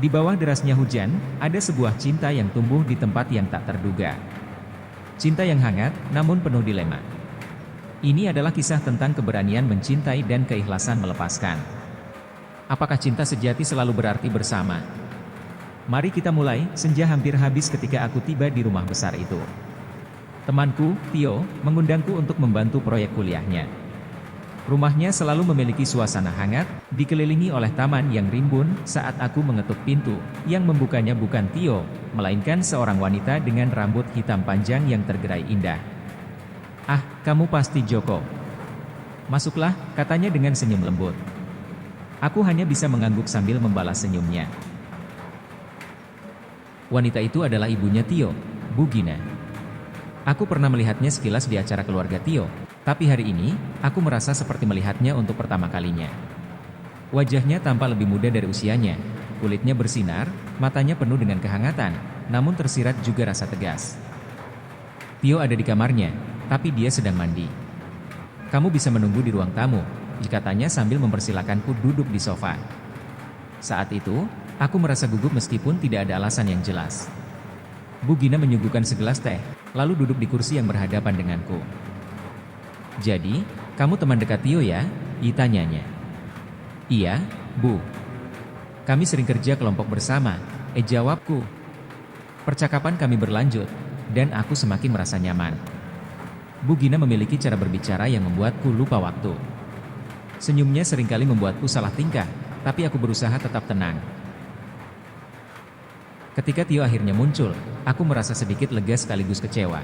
Di bawah derasnya hujan, ada sebuah cinta yang tumbuh di tempat yang tak terduga. Cinta yang hangat, namun penuh dilema. Ini adalah kisah tentang keberanian mencintai dan keikhlasan melepaskan. Apakah cinta sejati selalu berarti bersama? Mari kita mulai. Senja hampir habis ketika aku tiba di rumah besar itu. Temanku, Tio, mengundangku untuk membantu proyek kuliahnya. Rumahnya selalu memiliki suasana hangat, dikelilingi oleh taman yang rimbun. Saat aku mengetuk pintu, yang membukanya bukan Tio, melainkan seorang wanita dengan rambut hitam panjang yang tergerai indah. "Ah, kamu pasti Joko. Masuklah," katanya dengan senyum lembut. Aku hanya bisa mengangguk sambil membalas senyumnya. Wanita itu adalah ibunya Tio, Bu Gina. Aku pernah melihatnya sekilas di acara keluarga Tio, tapi hari ini, aku merasa seperti melihatnya untuk pertama kalinya. Wajahnya tampak lebih muda dari usianya, kulitnya bersinar, matanya penuh dengan kehangatan, namun tersirat juga rasa tegas. Tio ada di kamarnya, tapi dia sedang mandi. "Kamu bisa menunggu di ruang tamu," katanya sambil mempersilakanku duduk di sofa. Saat itu, aku merasa gugup meskipun tidak ada alasan yang jelas. Bu Gina menyuguhkan segelas teh, lalu duduk di kursi yang berhadapan denganku. "Jadi, kamu teman dekat Tio ya?" tanyanya. "Iya, Bu. Kami sering kerja kelompok bersama," jawabku. Percakapan kami berlanjut, dan aku semakin merasa nyaman. Bu Gina memiliki cara berbicara yang membuatku lupa waktu. Senyumnya seringkali membuatku salah tingkah, tapi aku berusaha tetap tenang. Ketika Tio akhirnya muncul, aku merasa sedikit lega sekaligus kecewa.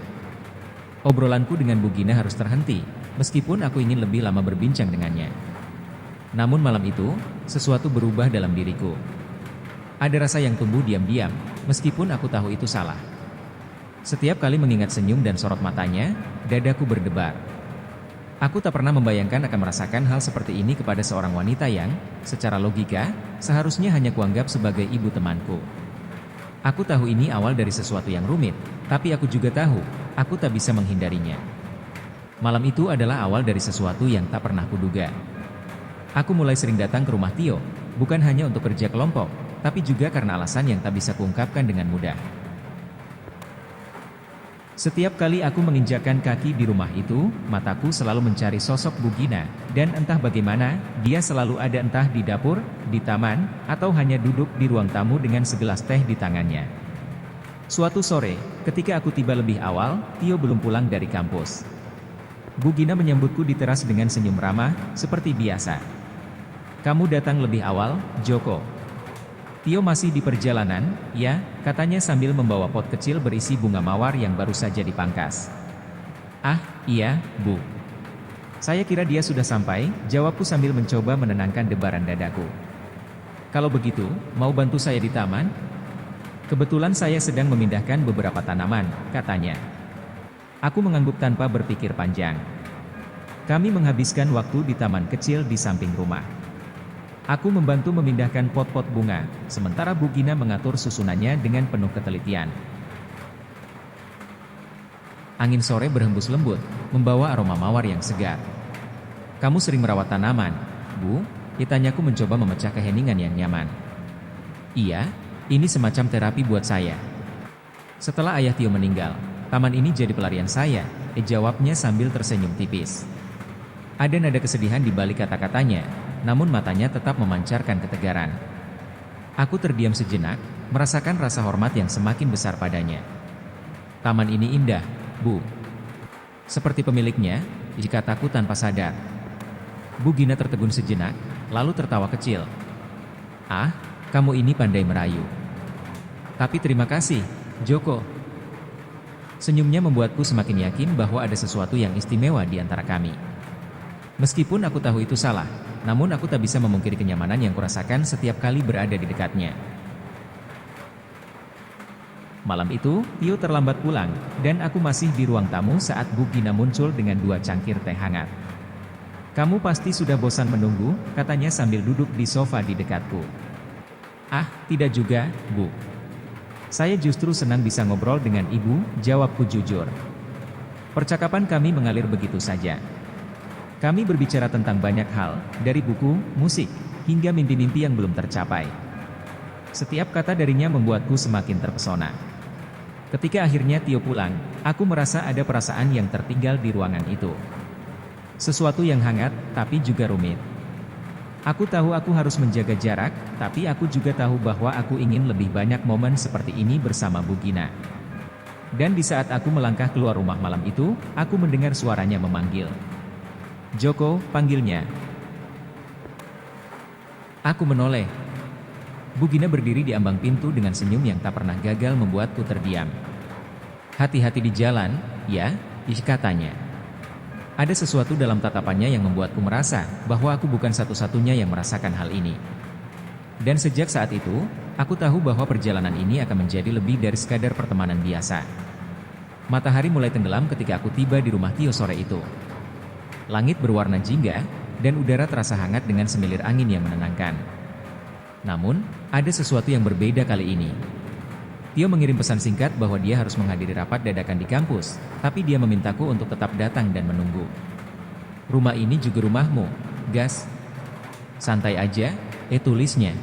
Obrolanku dengan Bu Gina harus terhenti, meskipun aku ingin lebih lama berbincang dengannya. Namun malam itu, sesuatu berubah dalam diriku. Ada rasa yang tumbuh diam-diam, meskipun aku tahu itu salah. Setiap kali mengingat senyum dan sorot matanya, dadaku berdebar. Aku tak pernah membayangkan akan merasakan hal seperti ini kepada seorang wanita yang, secara logika, seharusnya hanya kuanggap sebagai ibu temanku. Aku tahu ini awal dari sesuatu yang rumit, tapi aku juga tahu, aku tak bisa menghindarinya. Malam itu adalah awal dari sesuatu yang tak pernah kuduga. Aku mulai sering datang ke rumah Tio, bukan hanya untuk kerja kelompok, tapi juga karena alasan yang tak bisa kuungkapkan dengan mudah. Setiap kali aku menginjakkan kaki di rumah itu, mataku selalu mencari sosok Bu Gina, dan entah bagaimana, dia selalu ada entah di dapur, di taman, atau hanya duduk di ruang tamu dengan segelas teh di tangannya. Suatu sore, ketika aku tiba lebih awal, Tio belum pulang dari kampus. Bu Gina menyambutku di teras dengan senyum ramah, seperti biasa. "Kamu datang lebih awal, Joko. Tio masih di perjalanan, ya?" katanya sambil membawa pot kecil berisi bunga mawar yang baru saja dipangkas. "Ah, iya, Bu. Saya kira dia sudah sampai," jawabku sambil mencoba menenangkan debaran dadaku. "Kalau begitu, mau bantu saya di taman? Kebetulan saya sedang memindahkan beberapa tanaman," katanya. Aku mengangguk tanpa berpikir panjang. Kami menghabiskan waktu di taman kecil di samping rumah. Aku membantu memindahkan pot-pot bunga, sementara Bu Gina mengatur susunannya dengan penuh ketelitian. Angin sore berhembus lembut, membawa aroma mawar yang segar. "Kamu sering merawat tanaman, Bu?" tanyaku mencoba memecah keheningan yang nyaman. "Iya, ini semacam terapi buat saya. Setelah ayah Tio meninggal, taman ini jadi pelarian saya," jawabnya sambil tersenyum tipis. Ada nada kesedihan di balik kata-katanya, namun matanya tetap memancarkan ketegaran. Aku terdiam sejenak, merasakan rasa hormat yang semakin besar padanya. "Taman ini indah, Bu. Seperti pemiliknya," kataku tanpa sadar. Bu Gina tertegun sejenak, lalu tertawa kecil. "Ah, kamu ini pandai merayu. Tapi terima kasih, Joko." Senyumnya membuatku semakin yakin bahwa ada sesuatu yang istimewa di antara kami. Meskipun aku tahu itu salah, namun aku tak bisa memungkiri kenyamanan yang kurasakan setiap kali berada di dekatnya. Malam itu, Tio terlambat pulang, dan aku masih di ruang tamu saat Bu Gina muncul dengan 2 cangkir teh hangat. "Kamu pasti sudah bosan menunggu," katanya sambil duduk di sofa di dekatku. "Ah, tidak juga, Bu. Saya justru senang bisa ngobrol dengan Ibu," jawabku jujur. Percakapan kami mengalir begitu saja. Kami berbicara tentang banyak hal, dari buku, musik, hingga mimpi-mimpi yang belum tercapai. Setiap kata darinya membuatku semakin terpesona. Ketika akhirnya Tio pulang, aku merasa ada perasaan yang tertinggal di ruangan itu. Sesuatu yang hangat, tapi juga rumit. Aku tahu aku harus menjaga jarak, tapi aku juga tahu bahwa aku ingin lebih banyak momen seperti ini bersama Bu Gina. Dan di saat aku melangkah keluar rumah malam itu, aku mendengar suaranya memanggil. "Joko," panggilnya. Aku menoleh. Bu Gina berdiri di ambang pintu dengan senyum yang tak pernah gagal membuatku terdiam. "Hati-hati di jalan, ya," katanya. Ada sesuatu dalam tatapannya yang membuatku merasa bahwa aku bukan satu-satunya yang merasakan hal ini. Dan sejak saat itu, aku tahu bahwa perjalanan ini akan menjadi lebih dari sekadar pertemanan biasa. Matahari mulai tenggelam ketika aku tiba di rumah Tio sore itu. Langit berwarna jingga, dan udara terasa hangat dengan semilir angin yang menenangkan. Namun, ada sesuatu yang berbeda kali ini. Tio mengirim pesan singkat bahwa dia harus menghadiri rapat dadakan di kampus, tapi dia memintaku untuk tetap datang dan menunggu. "Rumah ini juga rumahmu, Gas." "Santai aja," tulisnya.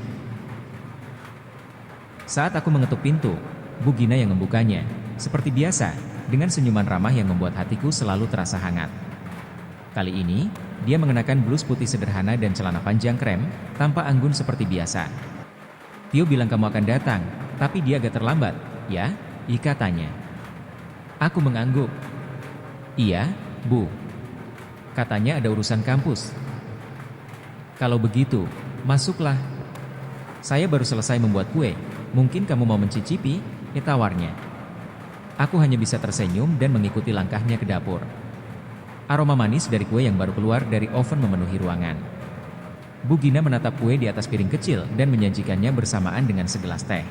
Saat aku mengetuk pintu, Bu Gina yang membukanya, seperti biasa, dengan senyuman ramah yang membuat hatiku selalu terasa hangat. Kali ini, dia mengenakan blus putih sederhana dan celana panjang krem, tanpa anggun seperti biasa. "Tio bilang kamu akan datang, tapi dia agak terlambat, ya?" katanya. Aku mengangguk. "Iya, Bu. Katanya ada urusan kampus." "Kalau begitu, masuklah. Saya baru selesai membuat kue, mungkin kamu mau mencicipi?" tawarnya. Aku hanya bisa tersenyum dan mengikuti langkahnya ke dapur. Aroma manis dari kue yang baru keluar dari oven memenuhi ruangan. Bu Gina menatap kue di atas piring kecil dan menyajikannya bersamaan dengan segelas teh.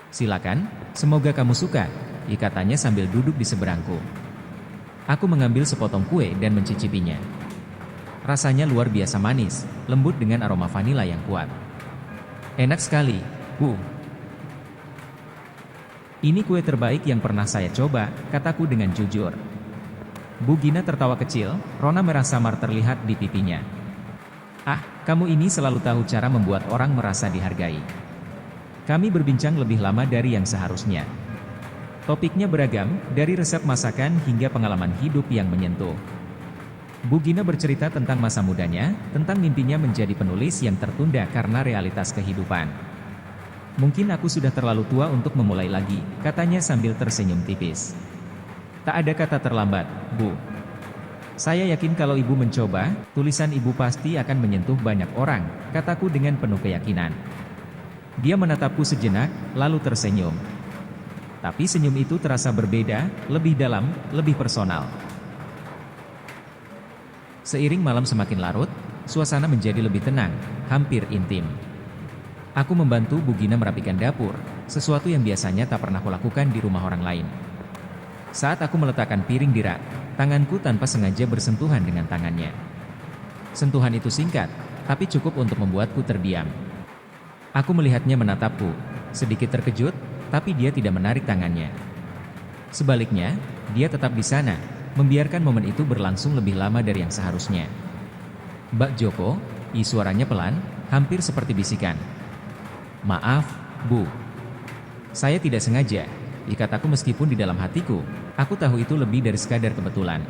"Silakan, semoga kamu suka," katanya sambil duduk di seberangku. Aku mengambil sepotong kue dan mencicipinya. Rasanya luar biasa manis, lembut dengan aroma vanila yang kuat. "Enak sekali, Bu. Ini kue terbaik yang pernah saya coba," kataku dengan jujur. Bu Gina tertawa kecil, rona merah samar terlihat di pipinya. "Ah, kamu ini selalu tahu cara membuat orang merasa dihargai." Kami berbincang lebih lama dari yang seharusnya. Topiknya beragam, dari resep masakan hingga pengalaman hidup yang menyentuh. Bu Gina bercerita tentang masa mudanya, tentang mimpinya menjadi penulis yang tertunda karena realitas kehidupan. "Mungkin aku sudah terlalu tua untuk memulai lagi," katanya sambil tersenyum tipis. "Tak ada kata terlambat, Bu. Saya yakin kalau Ibu mencoba, tulisan Ibu pasti akan menyentuh banyak orang," kataku dengan penuh keyakinan. Dia menatapku sejenak, lalu tersenyum. Tapi senyum itu terasa berbeda, lebih dalam, lebih personal. Seiring malam semakin larut, suasana menjadi lebih tenang, hampir intim. Aku membantu Bu Gina merapikan dapur, sesuatu yang biasanya tak pernah kulakukan di rumah orang lain. Saat aku meletakkan piring di rak, tanganku tanpa sengaja bersentuhan dengan tangannya. Sentuhan itu singkat, tapi cukup untuk membuatku terdiam. Aku melihatnya menatapku, sedikit terkejut, tapi dia tidak menarik tangannya. Sebaliknya, dia tetap di sana, membiarkan momen itu berlangsung lebih lama dari yang seharusnya. "Mbak Joko," suaranya pelan, hampir seperti bisikan. "Maaf, Bu. Saya tidak sengaja," kataku meskipun di dalam hatiku, aku tahu itu lebih dari sekadar kebetulan.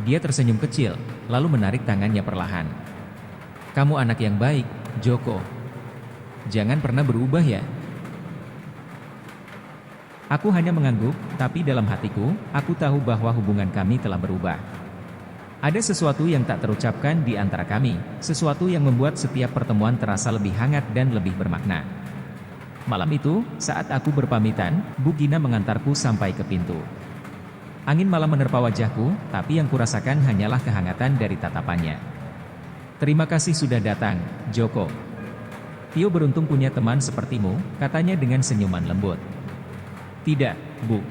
Dia tersenyum kecil, lalu menarik tangannya perlahan. "Kamu anak yang baik, Joko. Jangan pernah berubah ya." Aku hanya mengangguk, tapi dalam hatiku, aku tahu bahwa hubungan kami telah berubah. Ada sesuatu yang tak terucapkan di antara kami, sesuatu yang membuat setiap pertemuan terasa lebih hangat dan lebih bermakna. Malam itu, saat aku berpamitan, Bu Gina mengantarku sampai ke pintu. Angin malam menerpa wajahku, tapi yang kurasakan hanyalah kehangatan dari tatapannya. "Terima kasih sudah datang, Joko. Tio beruntung punya teman sepertimu," katanya dengan senyuman lembut. "Tidak, Bu.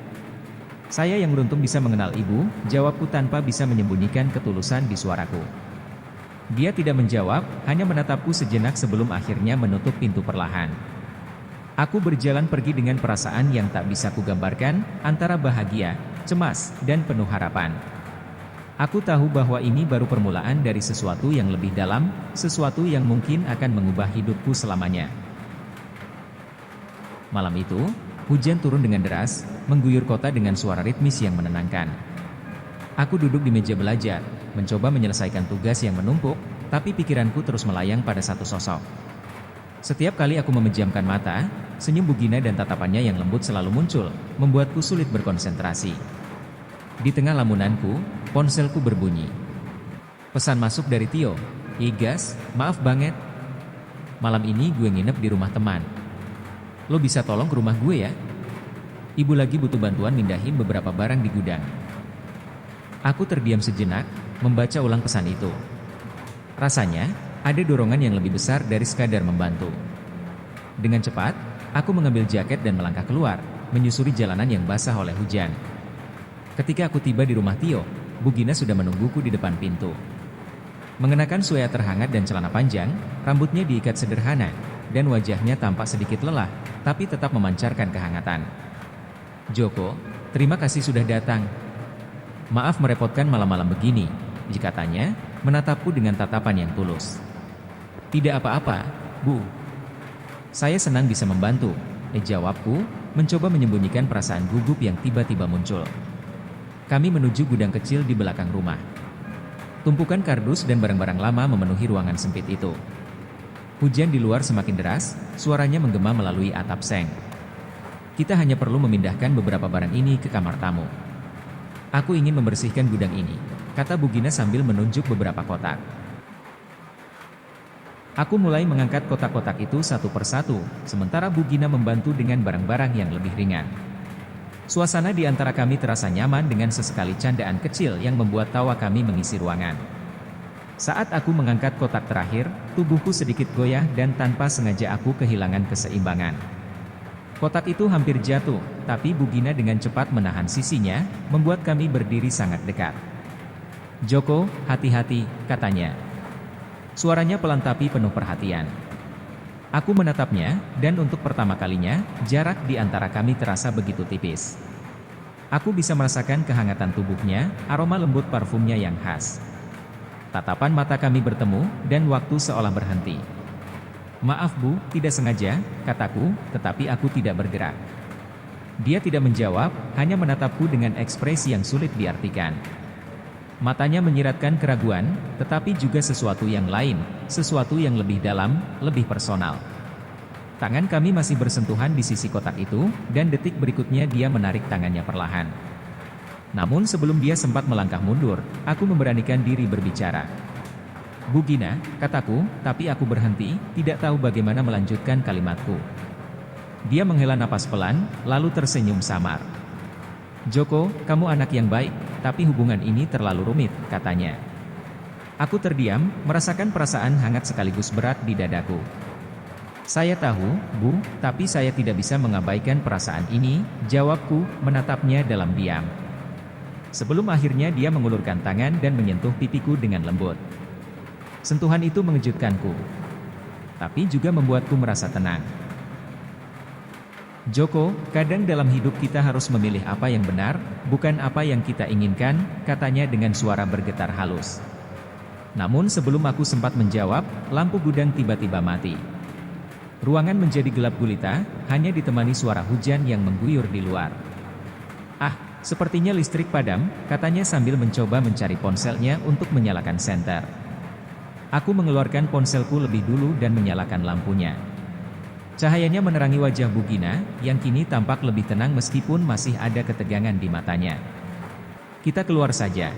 Saya yang beruntung bisa mengenal Ibu," jawabku tanpa bisa menyembunyikan ketulusan di suaraku. Dia tidak menjawab, hanya menatapku sejenak sebelum akhirnya menutup pintu perlahan. Aku berjalan pergi dengan perasaan yang tak bisa kugambarkan, antara bahagia, cemas, dan penuh harapan. Aku tahu bahwa ini baru permulaan dari sesuatu yang lebih dalam, sesuatu yang mungkin akan mengubah hidupku selamanya. Malam itu, hujan turun dengan deras, mengguyur kota dengan suara ritmis yang menenangkan. Aku duduk di meja belajar, mencoba menyelesaikan tugas yang menumpuk, tapi pikiranku terus melayang pada satu sosok. Setiap kali aku memejamkan mata, senyum Bugina dan tatapannya yang lembut selalu muncul, membuatku sulit berkonsentrasi. Di tengah lamunanku, ponselku berbunyi. Pesan masuk dari Tio. "Igas, maaf banget. Malam ini gue nginep di rumah teman. Lo bisa tolong ke rumah gue ya? Ibu lagi butuh bantuan mindahin beberapa barang di gudang." Aku terdiam sejenak, membaca ulang pesan itu. Rasanya, ada dorongan yang lebih besar dari sekadar membantu. Dengan cepat, aku mengambil jaket dan melangkah keluar, menyusuri jalanan yang basah oleh hujan. Ketika aku tiba di rumah Tio, Bugina sudah menungguku di depan pintu. Mengenakan sweater hangat dan celana panjang, rambutnya diikat sederhana, dan wajahnya tampak sedikit lelah, tapi tetap memancarkan kehangatan. "Joko, terima kasih sudah datang. Maaf merepotkan malam-malam begini," katanya, menatapku dengan tatapan yang tulus. "Tidak apa-apa, Bu. Saya senang bisa membantu," jawabku, mencoba menyembunyikan perasaan gugup yang tiba-tiba muncul. Kami menuju gudang kecil di belakang rumah. Tumpukan kardus dan barang-barang lama memenuhi ruangan sempit itu. Hujan di luar semakin deras, suaranya menggema melalui atap seng. "Kita hanya perlu memindahkan beberapa barang ini ke kamar tamu. Aku ingin membersihkan gudang ini," kata Bugina sambil menunjuk beberapa kotak. Aku mulai mengangkat kotak-kotak itu satu persatu, sementara Bugina membantu dengan barang-barang yang lebih ringan. Suasana di antara kami terasa nyaman dengan sesekali candaan kecil yang membuat tawa kami mengisi ruangan. Saat aku mengangkat kotak terakhir, tubuhku sedikit goyah dan tanpa sengaja aku kehilangan keseimbangan. Kotak itu hampir jatuh, tapi Bugina dengan cepat menahan sisinya, membuat kami berdiri sangat dekat. "Joko, hati-hati," katanya. Suaranya pelan tapi penuh perhatian. Aku menatapnya, dan untuk pertama kalinya, jarak di antara kami terasa begitu tipis. Aku bisa merasakan kehangatan tubuhnya, aroma lembut parfumnya yang khas. Tatapan mata kami bertemu, dan waktu seolah berhenti. "Maaf Bu, tidak sengaja," kataku, tetapi aku tidak bergerak. Dia tidak menjawab, hanya menatapku dengan ekspresi yang sulit diartikan. Matanya menyiratkan keraguan, tetapi juga sesuatu yang lain, sesuatu yang lebih dalam, lebih personal. Tangan kami masih bersentuhan di sisi kotak itu, dan detik berikutnya dia menarik tangannya perlahan. Namun sebelum dia sempat melangkah mundur, aku memberanikan diri berbicara. "Bugina," kataku, tapi aku berhenti, tidak tahu bagaimana melanjutkan kalimatku. Dia menghela napas pelan, lalu tersenyum samar. "Joko, kamu anak yang baik, tapi hubungan ini terlalu rumit," katanya. Aku terdiam, merasakan perasaan hangat sekaligus berat di dadaku. "Saya tahu, Bu, tapi saya tidak bisa mengabaikan perasaan ini," jawabku, menatapnya dalam diam. Sebelum akhirnya dia mengulurkan tangan dan menyentuh pipiku dengan lembut. Sentuhan itu mengejutkanku, tapi juga membuatku merasa tenang. "Joko, kadang dalam hidup kita harus memilih apa yang benar, bukan apa yang kita inginkan," katanya dengan suara bergetar halus. Namun sebelum aku sempat menjawab, lampu gudang tiba-tiba mati. Ruangan menjadi gelap gulita, hanya ditemani suara hujan yang mengguyur di luar. "Ah, sepertinya listrik padam," katanya sambil mencoba mencari ponselnya untuk menyalakan senter. Aku mengeluarkan ponselku lebih dulu dan menyalakan lampunya. Cahayanya menerangi wajah Bugina, yang kini tampak lebih tenang meskipun masih ada ketegangan di matanya. "Kita keluar saja."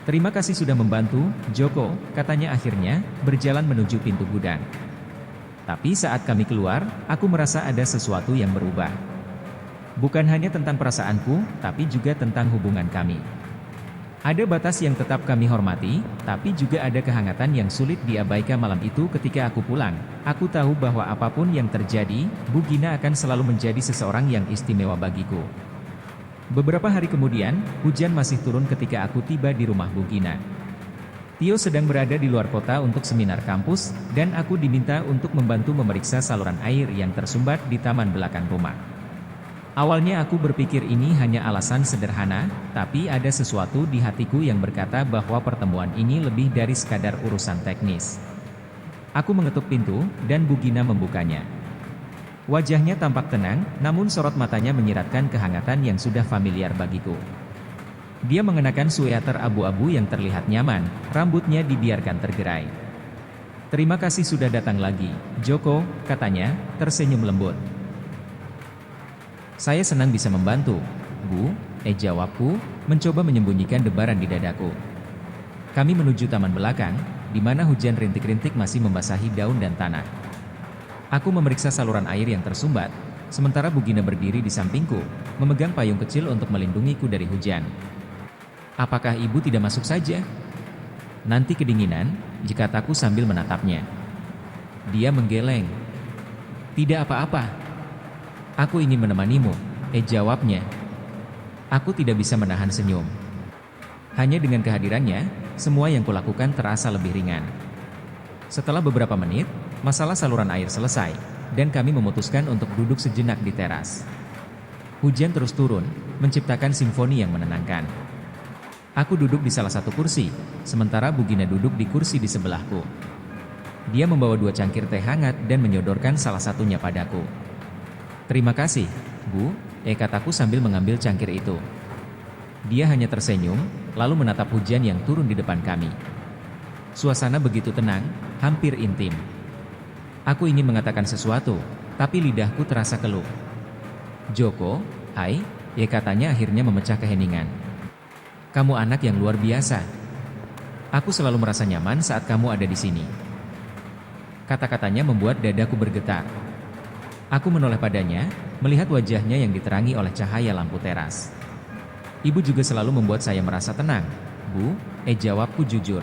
"Terima kasih sudah membantu, Joko," katanya akhirnya, berjalan menuju pintu gudang. Tapi saat kami keluar, aku merasa ada sesuatu yang berubah. Bukan hanya tentang perasaanku, tapi juga tentang hubungan kami. Ada batas yang tetap kami hormati, tapi juga ada kehangatan yang sulit diabaikan. Malam itu ketika aku pulang, aku tahu bahwa apapun yang terjadi, Bugina akan selalu menjadi seseorang yang istimewa bagiku. Beberapa hari kemudian, hujan masih turun ketika aku tiba di rumah Bugina. Tio sedang berada di luar kota untuk seminar kampus, dan aku diminta untuk membantu memeriksa saluran air yang tersumbat di taman belakang rumah. Awalnya aku berpikir ini hanya alasan sederhana, tapi ada sesuatu di hatiku yang berkata bahwa pertemuan ini lebih dari sekadar urusan teknis. Aku mengetuk pintu, dan Bugina membukanya. Wajahnya tampak tenang, namun sorot matanya menyiratkan kehangatan yang sudah familiar bagiku. Dia mengenakan sweater abu-abu yang terlihat nyaman, rambutnya dibiarkan tergerai. "Terima kasih sudah datang lagi, Joko," katanya, tersenyum lembut. "Saya senang bisa membantu, Bu," jawabku, mencoba menyembunyikan debaran di dadaku. Kami menuju taman belakang, di mana hujan rintik-rintik masih membasahi daun dan tanah. Aku memeriksa saluran air yang tersumbat, sementara Bugina berdiri di sampingku, memegang payung kecil untuk melindungiku dari hujan. "Apakah ibu tidak masuk saja? Nanti kedinginan," kataku sambil menatapnya. Dia menggeleng. "Tidak apa-apa. Aku ingin menemanimu," jawabnya. Aku tidak bisa menahan senyum. Hanya dengan kehadirannya, semua yang kulakukan terasa lebih ringan. Setelah beberapa menit, masalah saluran air selesai, dan kami memutuskan untuk duduk sejenak di teras. Hujan terus turun, menciptakan simfoni yang menenangkan. Aku duduk di salah satu kursi, sementara Bugina duduk di kursi di sebelahku. Dia membawa 2 cangkir teh hangat dan menyodorkan salah satunya padaku. "Terima kasih, Bu," kataku sambil mengambil cangkir itu. Dia hanya tersenyum, lalu menatap hujan yang turun di depan kami. Suasana begitu tenang, hampir intim. Aku ingin mengatakan sesuatu, tapi lidahku terasa keluh. "Joko, hai," katanya akhirnya memecah keheningan. "Kamu anak yang luar biasa. Aku selalu merasa nyaman saat kamu ada di sini." Kata-katanya membuat dadaku bergetar. Aku menoleh padanya, melihat wajahnya yang diterangi oleh cahaya lampu teras. "Ibu juga selalu membuat saya merasa tenang, Bu," jawabku jujur.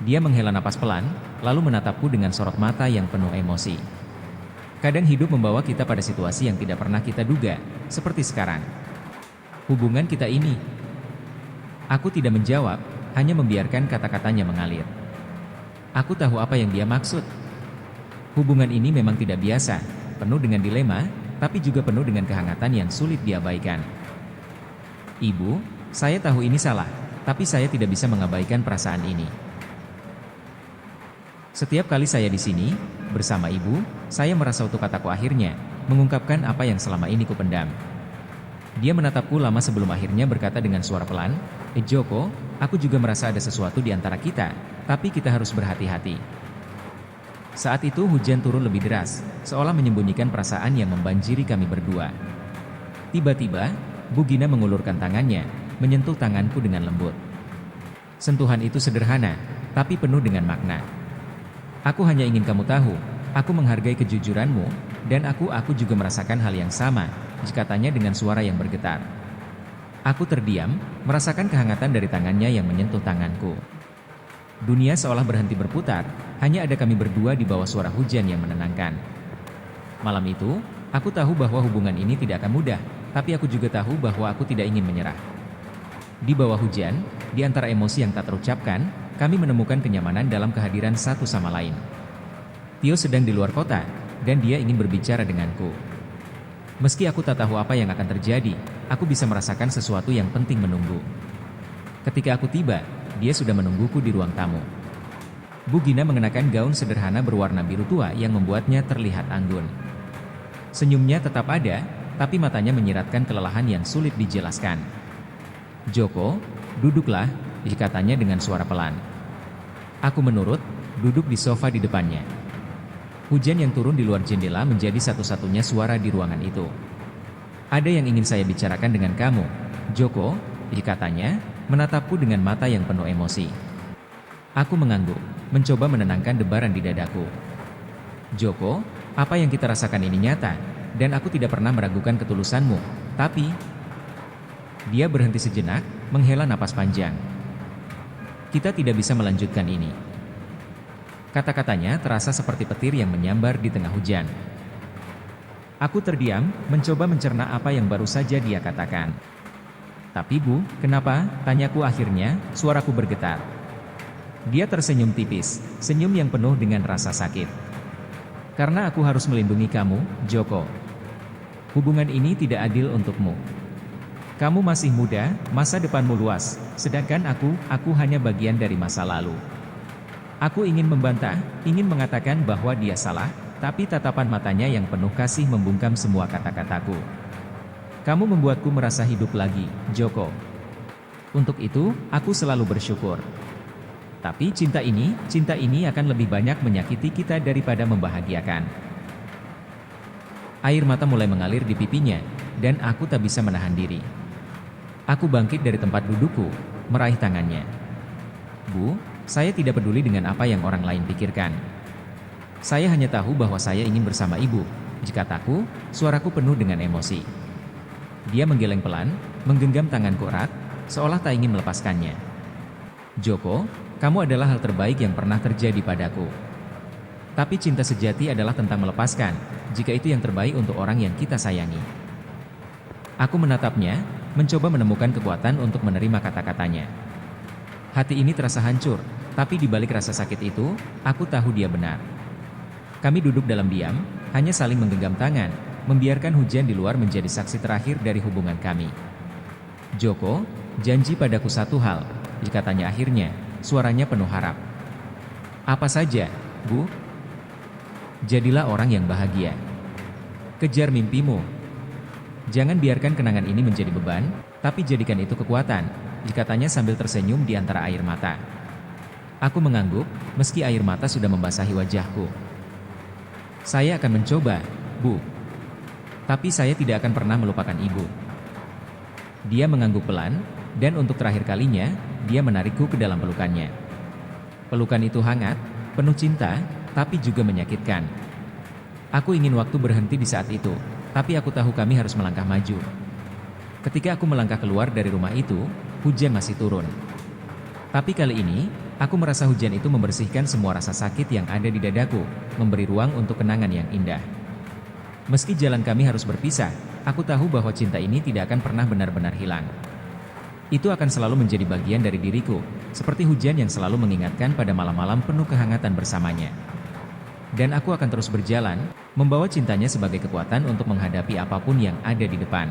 Dia menghela napas pelan, lalu menatapku dengan sorot mata yang penuh emosi. Kadang hidup membawa kita pada situasi yang tidak pernah kita duga, seperti sekarang. Hubungan kita ini. Aku tidak menjawab, hanya membiarkan kata-katanya mengalir. Aku tahu apa yang dia maksud. Hubungan ini memang tidak biasa, penuh dengan dilema, tapi juga penuh dengan kehangatan yang sulit diabaikan. "Ibu, saya tahu ini salah, tapi saya tidak bisa mengabaikan perasaan ini. Setiap kali saya di sini, bersama ibu, saya merasa utuh," kataku akhirnya, mengungkapkan apa yang selama ini kupendam. Dia menatapku lama sebelum akhirnya berkata dengan suara pelan, "Joko, aku juga merasa ada sesuatu di antara kita, tapi kita harus berhati-hati." Saat itu hujan turun lebih deras, seolah menyembunyikan perasaan yang membanjiri kami berdua. Tiba-tiba, Bugina mengulurkan tangannya, menyentuh tanganku dengan lembut. Sentuhan itu sederhana, tapi penuh dengan makna. "Aku hanya ingin kamu tahu, aku menghargai kejujuranmu, dan aku juga merasakan hal yang sama," katanya dengan suara yang bergetar. Aku terdiam, merasakan kehangatan dari tangannya yang menyentuh tanganku. Dunia seolah berhenti berputar, hanya ada kami berdua di bawah suara hujan yang menenangkan. Malam itu, aku tahu bahwa hubungan ini tidak akan mudah, tapi aku juga tahu bahwa aku tidak ingin menyerah. Di bawah hujan, di antara emosi yang tak terucapkan, kami menemukan kenyamanan dalam kehadiran satu sama lain. Tio sedang di luar kota, dan dia ingin berbicara denganku. Meski aku tak tahu apa yang akan terjadi, aku bisa merasakan sesuatu yang penting menunggu. Ketika aku tiba, dia sudah menungguku di ruang tamu. Bugina mengenakan gaun sederhana berwarna biru tua yang membuatnya terlihat anggun. Senyumnya tetap ada, tapi matanya menyiratkan kelelahan yang sulit dijelaskan. "Joko, duduklah," katanya dengan suara pelan. Aku menurut, duduk di sofa di depannya. Hujan yang turun di luar jendela menjadi satu-satunya suara di ruangan itu. "Ada yang ingin saya bicarakan dengan kamu, Joko," katanya, menatapku dengan mata yang penuh emosi. Aku mengangguk, mencoba menenangkan debaran di dadaku. "Joko, apa yang kita rasakan ini nyata, dan aku tidak pernah meragukan ketulusanmu, tapi..." Dia berhenti sejenak, menghela napas panjang. "Kita tidak bisa melanjutkan ini." Kata-katanya terasa seperti petir yang menyambar di tengah hujan. Aku terdiam, mencoba mencerna apa yang baru saja dia katakan. "Tapi Bu, kenapa?" tanyaku akhirnya, suaraku bergetar. Dia tersenyum tipis, senyum yang penuh dengan rasa sakit. "Karena aku harus melindungi kamu, Joko. Hubungan ini tidak adil untukmu. Kamu masih muda, masa depanmu luas, sedangkan aku hanya bagian dari masa lalu. Aku ingin membantah, ingin mengatakan bahwa dia salah, tapi tatapan matanya yang penuh kasih membungkam semua kata-kataku. Kamu membuatku merasa hidup lagi, Joko. Untuk itu, aku selalu bersyukur. Tapi cinta ini akan lebih banyak menyakiti kita daripada membahagiakan. Air mata mulai mengalir di pipinya, dan aku tak bisa menahan diri. Aku bangkit dari tempat dudukku, meraih tangannya. Bu, saya tidak peduli dengan apa yang orang lain pikirkan. Saya hanya tahu bahwa saya ingin bersama ibu, kataku, suaraku penuh dengan emosi. Dia menggeleng pelan, menggenggam tanganku erat, seolah tak ingin melepaskannya. Joko, kamu adalah hal terbaik yang pernah terjadi padaku. Tapi cinta sejati adalah tentang melepaskan, jika itu yang terbaik untuk orang yang kita sayangi. Aku menatapnya, mencoba menemukan kekuatan untuk menerima kata-katanya. Hati ini terasa hancur, tapi di balik rasa sakit itu, aku tahu dia benar. Kami duduk dalam diam, hanya saling menggenggam tangan, membiarkan hujan di luar menjadi saksi terakhir dari hubungan kami. Joko, janji padaku satu hal, katanya akhirnya, suaranya penuh harap. Apa saja, Bu? Jadilah orang yang bahagia. Kejar mimpimu. Jangan biarkan kenangan ini menjadi beban, tapi jadikan itu kekuatan, katanya sambil tersenyum di antara air mata. Aku mengangguk, meski air mata sudah membasahi wajahku. Saya akan mencoba, Bu. Tapi saya tidak akan pernah melupakan ibu. Dia mengangguk pelan, dan untuk terakhir kalinya, dia menarikku ke dalam pelukannya. Pelukan itu hangat, penuh cinta, tapi juga menyakitkan. Aku ingin waktu berhenti di saat itu, tapi aku tahu kami harus melangkah maju. Ketika aku melangkah keluar dari rumah itu, hujan masih turun. Tapi kali ini, aku merasa hujan itu membersihkan semua rasa sakit yang ada di dadaku, memberi ruang untuk kenangan yang indah. Meski jalan kami harus berpisah, aku tahu bahwa cinta ini tidak akan pernah benar-benar hilang. Itu akan selalu menjadi bagian dari diriku, seperti hujan yang selalu mengingatkan pada malam-malam penuh kehangatan bersamanya. Dan aku akan terus berjalan, membawa cintanya sebagai kekuatan untuk menghadapi apapun yang ada di depan.